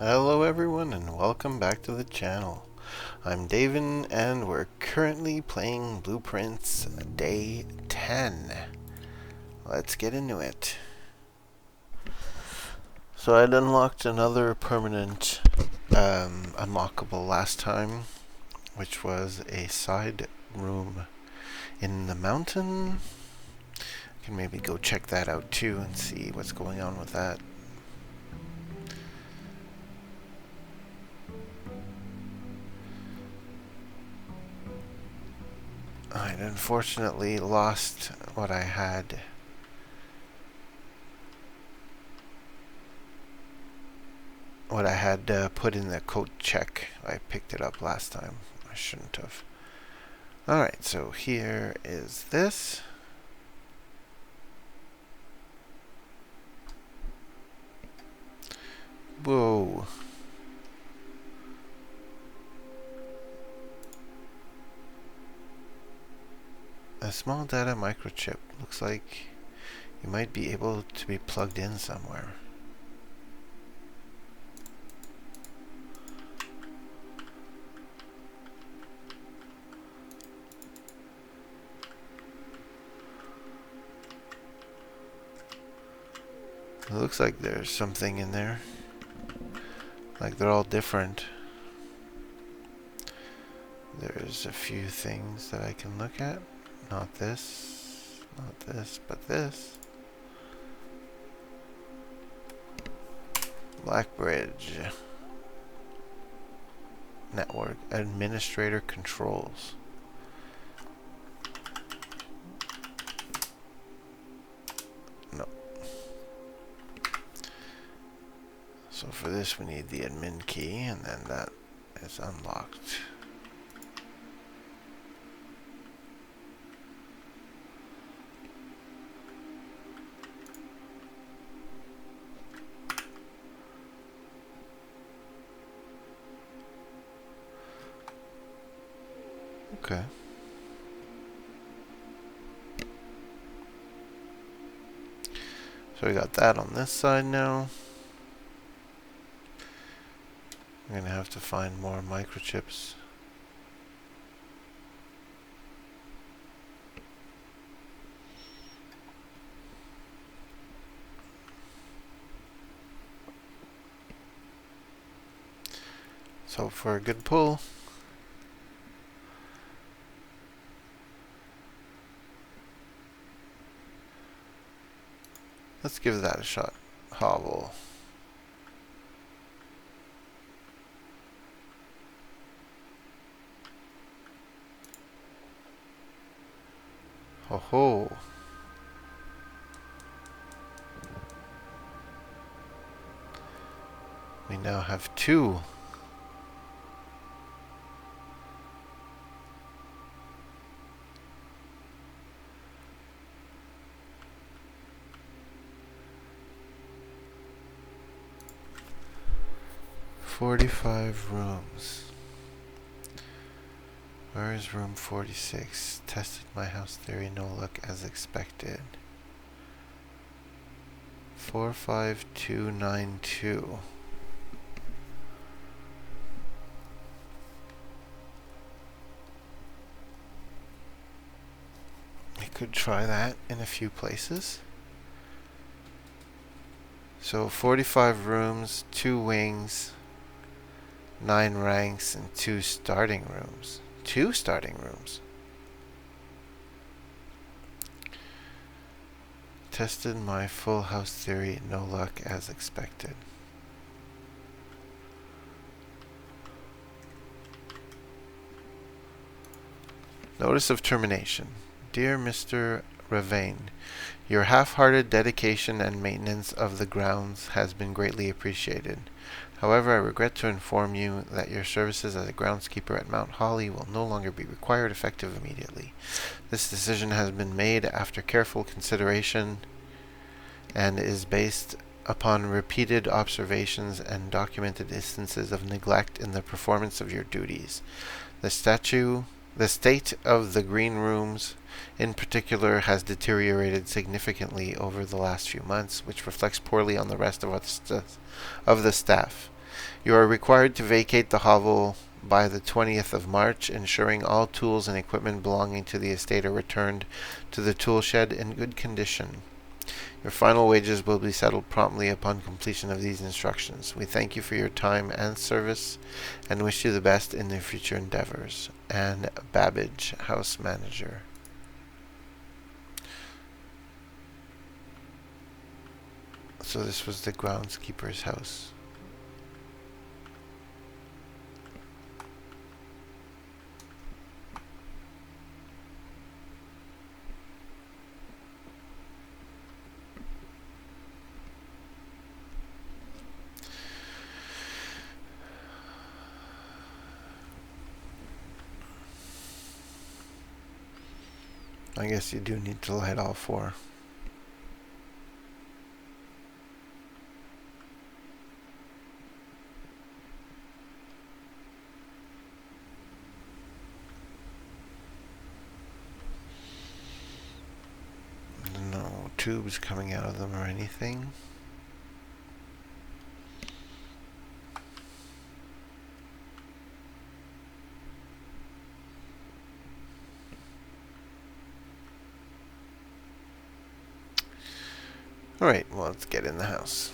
Hello everyone and welcome back to the channel. I'm David and we're currently playing Blueprints Day 10. Let's get into it. So I'd unlocked another permanent unlockable last time, which was a side room in the mountain. I can maybe go check that out too and see what's going on with that. I'd unfortunately lost what I had put in the code check. I picked it up last time. I shouldn't have. Alright, so here is this. Whoa. A small data microchip. Looks like you might be able to be plugged in somewhere. It looks like there's something in there. Like they're all different. There's a few things that I can look at. Not this, but this. Blackbridge. Network administrator controls. No. So for this we need the admin key, and then that is unlocked. Okay. So we got that on this side now. I'm gonna have to find more microchips. So for a good pull. Let's give that a shot. Hobble. Ho ho. We now have two. "45 rooms. Where is room 46? Tested my house theory, no luck as expected. 45292. We could try that in a few places. So 45 rooms, 2 wings, 9 ranks, and 2 starting rooms. 2 starting rooms. Tested my full house theory, no luck as expected. Notice of termination. Dear Mr. Ravane, your half-hearted dedication and maintenance of the grounds has been greatly appreciated. However, I regret to inform you that your services as a groundskeeper at Mount Holly will no longer be required effective immediately. This decision has been made after careful consideration and is based upon repeated observations and documented instances of neglect in the performance of your duties. The state of the green rooms in particular has deteriorated significantly over the last few months, which reflects poorly on the rest of the staff. You are required to vacate the hovel by the 20th of March, ensuring all tools and equipment belonging to the estate are returned to the tool shed in good condition. Your final wages will be settled promptly upon completion of these instructions. We thank you for your time and service and wish you the best in your future endeavors. Anne Babbage, house manager. So this was the groundskeeper's house. I guess you do need to light all four. No tubes coming out of them or anything. Alright, well, let's get in the house.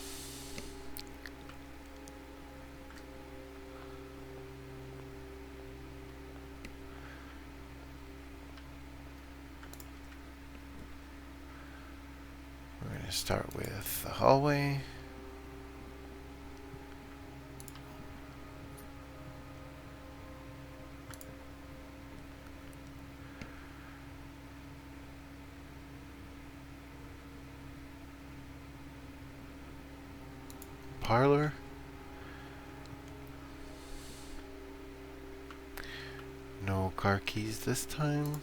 We're going to start with the hallway. Parlor. No car keys this time.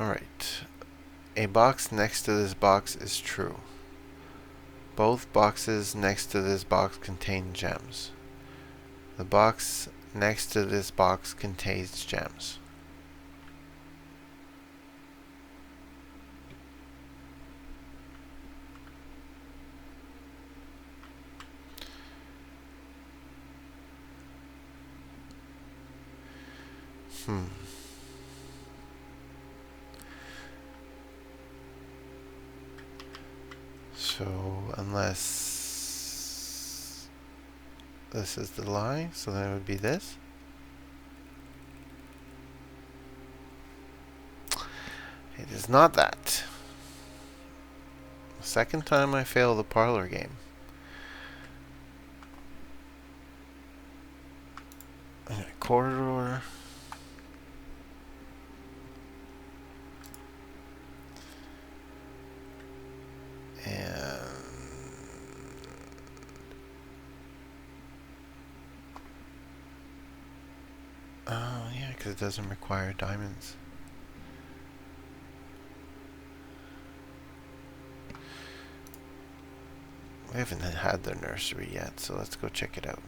Alright. A box next to this box is true. Both boxes next to this box contain gems. The box next to this box contains gems. So, unless this is the lie, so then it would be this. It is not that. Second time I fail the parlor game. Corridor. And oh yeah, because it doesn't require diamonds. We haven't had their nursery yet, so let's go check it out.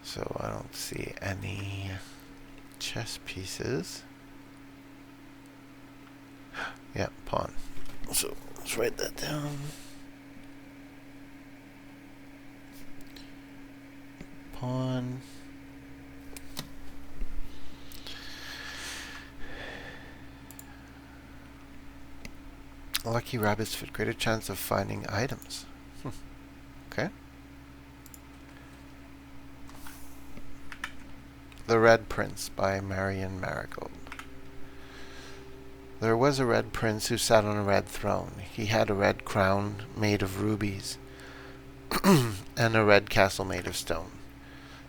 So I don't see any chess pieces. Yeah, pawn. So let's write that down. Pawn. Lucky rabbits fit greater chance of finding items. Okay. The Red Prince by Marion Marigold. There was a red prince who sat on a red throne. He had a red crown made of rubies and a red castle made of stone.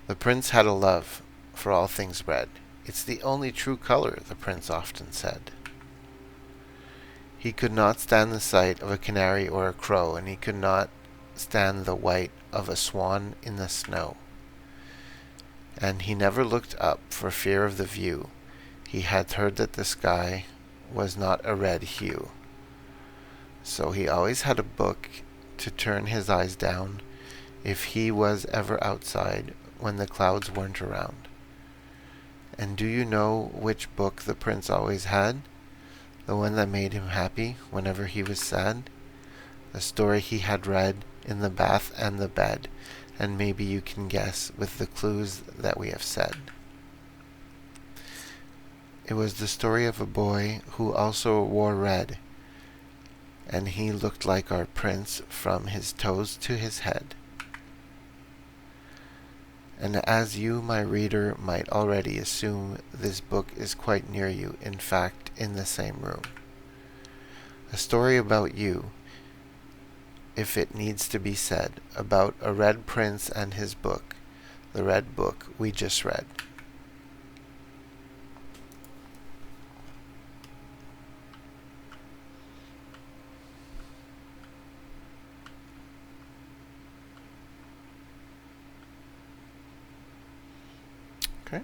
The prince had a love for all things red. It's the only true color, the prince often said. He could not stand the sight of a canary or a crow, and he could not stand the white of a swan in the snow. And he never looked up for fear of the view. He had heard that the sky was not a red hue. So he always had a book to turn his eyes down if he was ever outside when the clouds weren't around. And do you know which book the prince always had? The one that made him happy whenever he was sad? A story he had read in the bath and the bed, and maybe you can guess with the clues that we have said. It was the story of a boy who also wore red, and he looked like our prince from his toes to his head. And as you, my reader, might already assume, this book is quite near you, in fact, in the same room. A story about you, if it needs to be said, about a red prince and his book, the red book we just read. Okay.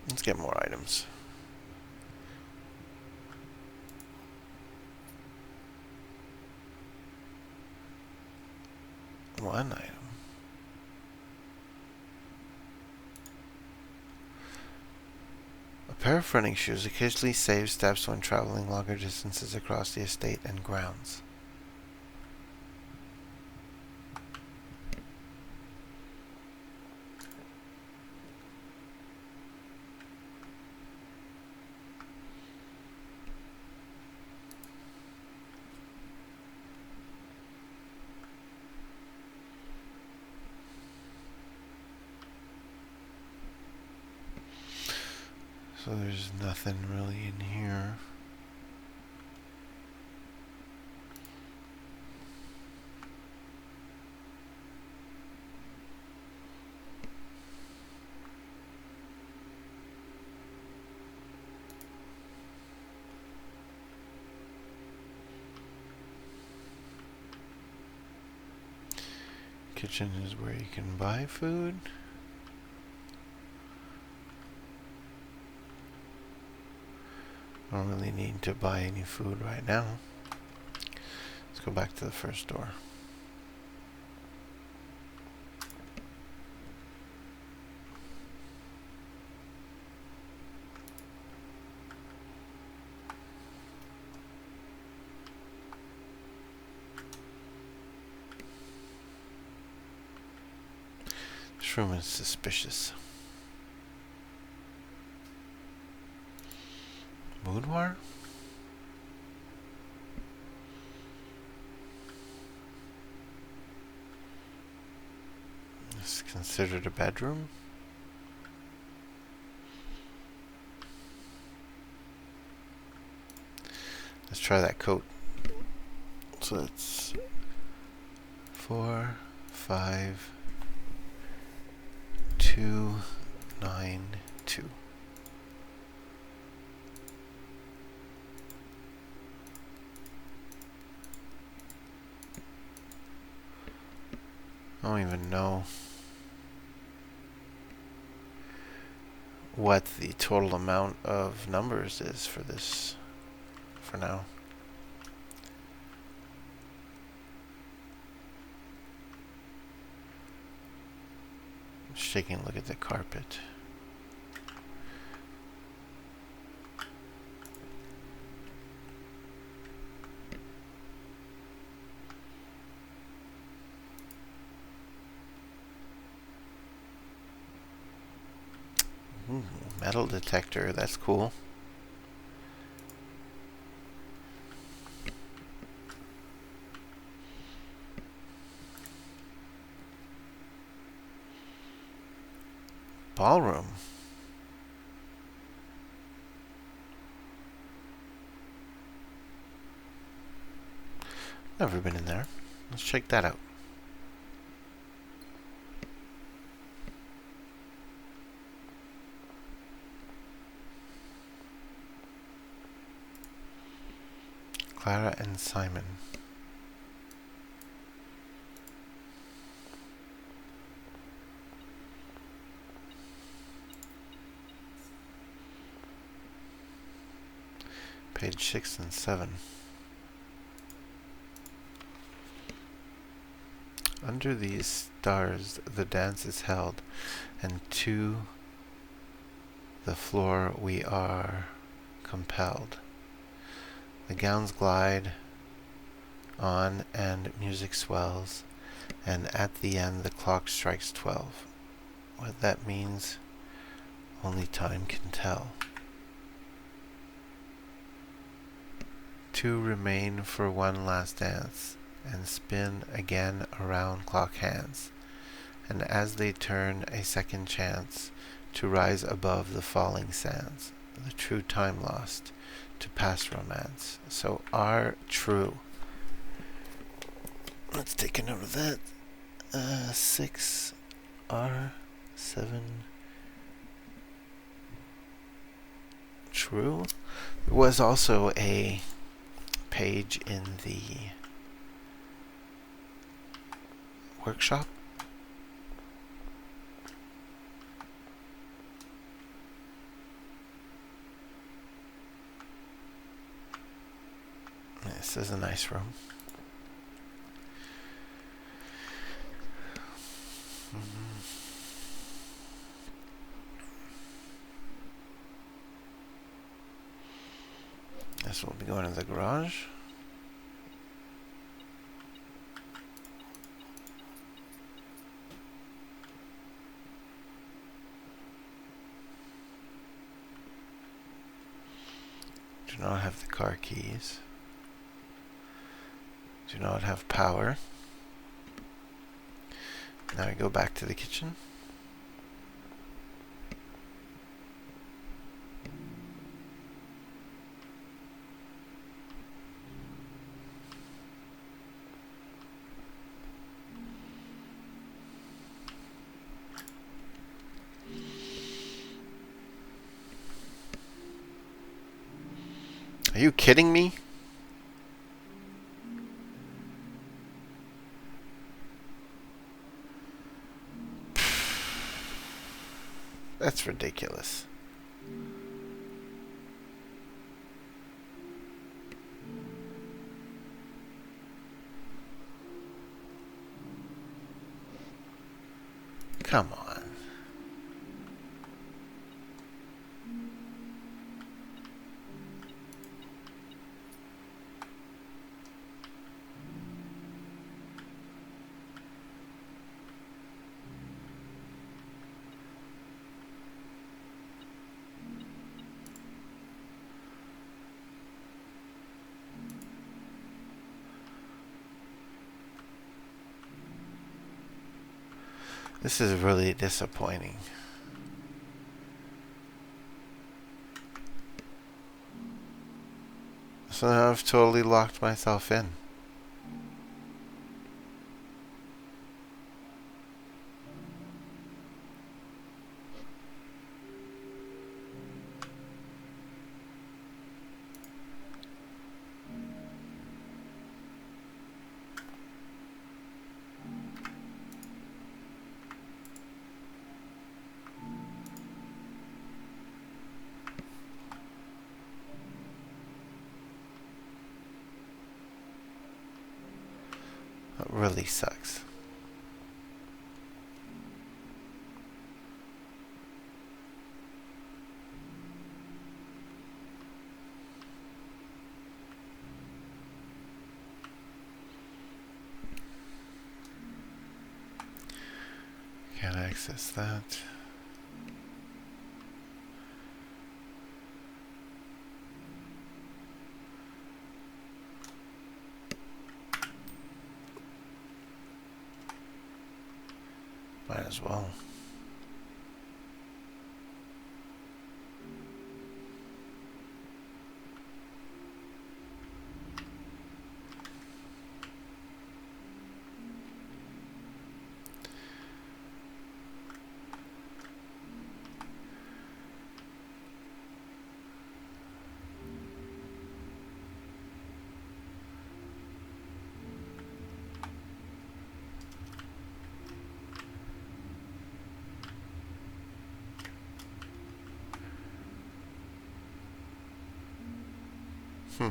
Let's get more items. One item. A pair of running shoes occasionally saves steps when traveling longer distances across the estate and grounds. So there's nothing really in here. Kitchen is where you can buy food. I don't really need to buy any food right now. Let's go back to the first door. This room is suspicious. Boudoir? This is considered a bedroom? Let's try that coat. So it's 4, 5, 2, 9, 2. I don't even know what the total amount of numbers is for this for now. Just taking a look at the carpet. Ooh, metal detector, that's cool. Ballroom. Never been in there. Let's check that out. Clara and Simon. Page 6 and 7. Under these stars the dance is held, and to the floor we are compelled. The gowns glide on and music swells, and at the end the clock strikes 12. What that means, only time can tell. Two remain for one last dance, and spin again around clock hands, and as they turn a second chance to rise above the falling sands, the true time lost to past romance. So are true. Let's take a note of that. 6 R 7 true. There was also a page in the workshop. This is a nice room. This will be going to the garage. Do not have the car keys. Do not have power. Now I go back to the kitchen. Are you kidding me? That's ridiculous. Come on. This is really disappointing. So now I've totally locked myself in. That really sucks. Can't access that. Might as well. Hmm.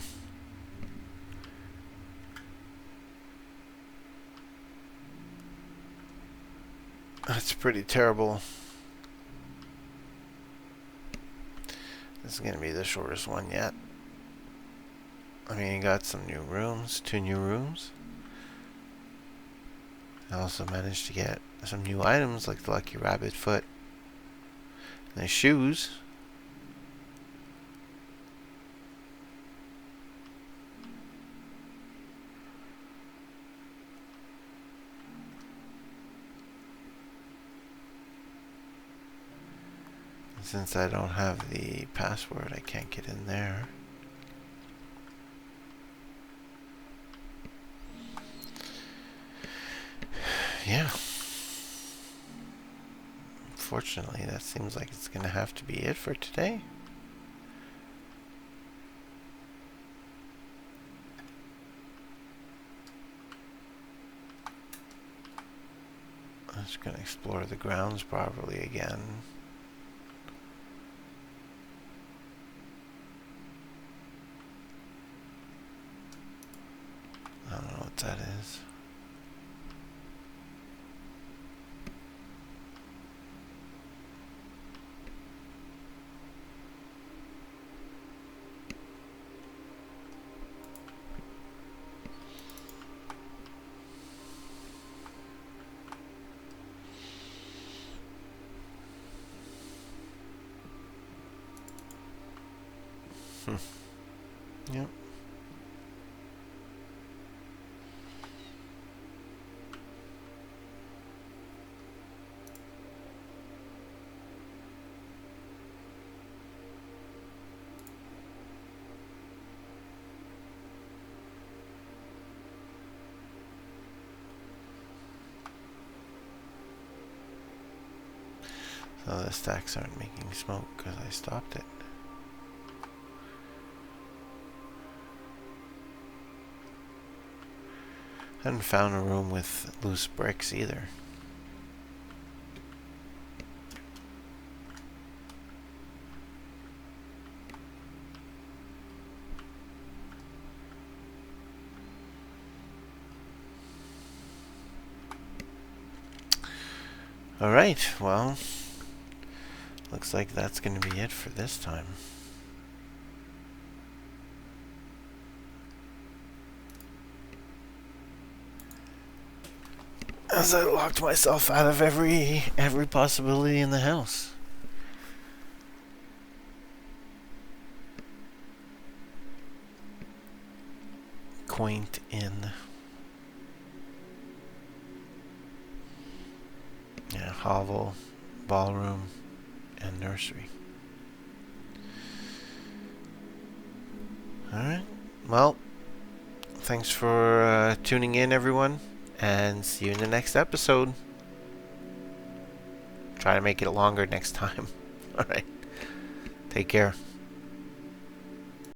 That's pretty terrible. This is gonna be the shortest one yet. I mean, you got some new rooms, 2 new rooms. I also managed to get some new items like the Lucky Rabbit foot and the shoes. Since I don't have the password, I can't get in there. Yeah. Unfortunately, that seems like it's gonna have to be it for today. I'm just gonna explore the grounds properly again. I don't know what that is. Yep. So the stacks aren't making smoke because I stopped it. I haven't found a room with loose bricks either. Alright, well, looks like that's going to be it for this time. As I locked myself out of every possibility in the house. Quaint inn. Yeah, hovel, ballroom, and nursery. Alright, well, thanks for tuning in, everyone, and see you in the next episode. Try to make it longer next time. Alright, take care.